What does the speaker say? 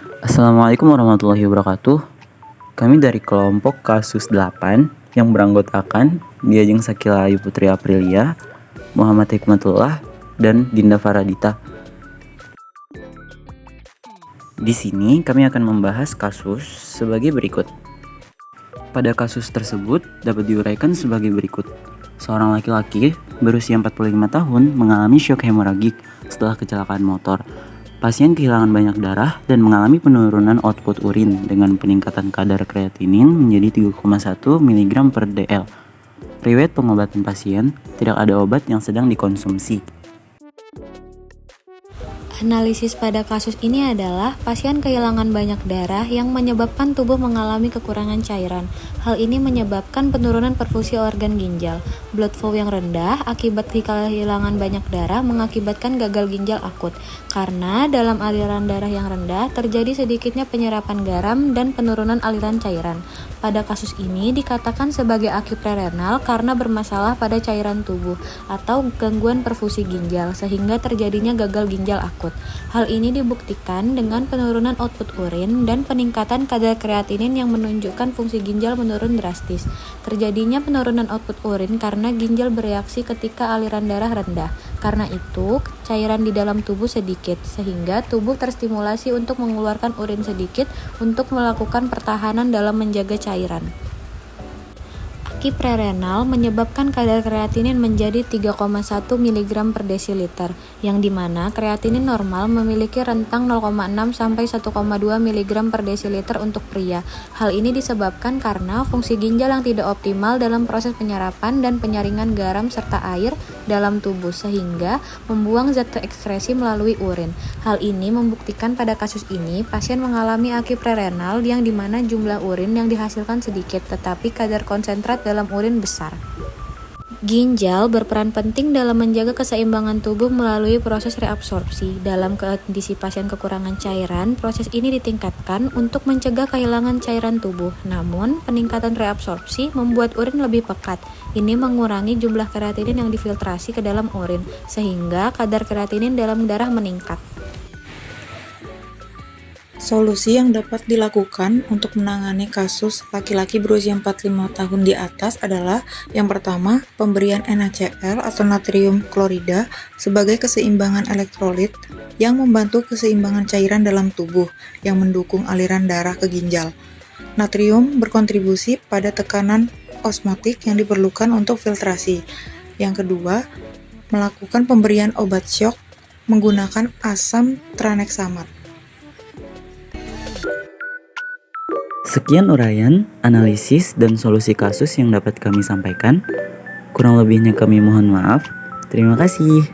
Assalamualaikum warahmatullahi wabarakatuh. Kami dari kelompok kasus 8 yang beranggotakan Diajeng Sakila Ayu Putri Aprilia, Muhammad Hikmatullah, dan Dinda Faradita. Di sini kami akan membahas kasus sebagai berikut. Pada kasus tersebut dapat diuraikan sebagai berikut. Seorang laki-laki berusia 45 tahun mengalami syok hemoragik setelah kecelakaan motor. Pasien kehilangan banyak darah dan mengalami penurunan output urin dengan peningkatan kadar kreatinin menjadi 3,1 mg per dl. Riwayat pengobatan pasien, tidak ada obat yang sedang dikonsumsi. Analisis pada kasus ini adalah pasien kehilangan banyak darah yang menyebabkan tubuh mengalami kekurangan cairan. Hal ini menyebabkan penurunan perfusi organ ginjal. Blood flow yang rendah akibat kehilangan banyak darah mengakibatkan gagal ginjal akut. Karena dalam aliran darah yang rendah terjadi sedikitnya penyerapan garam dan penurunan aliran cairan. Pada kasus ini dikatakan sebagai akut prerenal karena bermasalah pada cairan tubuh atau gangguan perfusi ginjal sehingga terjadinya gagal ginjal akut. Hal ini dibuktikan dengan penurunan output urin dan peningkatan kadar kreatinin yang menunjukkan fungsi ginjal menurun drastis. Terjadinya penurunan output urin karena ginjal bereaksi ketika aliran darah rendah. Karena itu, cairan di dalam tubuh sedikit, sehingga tubuh terstimulasi untuk mengeluarkan urin sedikit untuk melakukan pertahanan dalam menjaga cairan. Aki prerenal menyebabkan kadar kreatinin menjadi 3,1 mg per desiliter, yang dimana kreatinin normal memiliki rentang 0,6 sampai 1,2 mg per desiliter untuk pria. Hal ini disebabkan karena fungsi ginjal yang tidak optimal dalam proses penyerapan dan penyaringan garam serta air dalam tubuh, sehingga membuang zat terekskresi melalui urin. Hal ini membuktikan pada kasus ini pasien mengalami aki prerenal yang dimana jumlah urin yang dihasilkan sedikit, tetapi kadar konsentrat dalam urin besar. Ginjal berperan penting dalam menjaga keseimbangan tubuh melalui proses reabsorpsi. Dalam kondisi pasien kekurangan cairan, proses ini ditingkatkan untuk mencegah kehilangan cairan tubuh. Namun, peningkatan reabsorpsi membuat urin lebih pekat. Ini mengurangi jumlah kreatinin yang difiltrasi ke dalam urin, sehingga kadar kreatinin dalam darah meningkat. Solusi yang dapat dilakukan untuk menangani kasus laki-laki berusia 45 tahun di atas adalah yang pertama, pemberian NaCl atau natrium klorida sebagai keseimbangan elektrolit yang membantu keseimbangan cairan dalam tubuh yang mendukung aliran darah ke ginjal. Natrium berkontribusi pada tekanan osmotik yang diperlukan untuk filtrasi. Yang kedua, melakukan pemberian obat syok menggunakan asam traneksamat. Sekian uraian, analisis, dan solusi kasus yang dapat kami sampaikan. Kurang lebihnya kami mohon maaf. Terima kasih.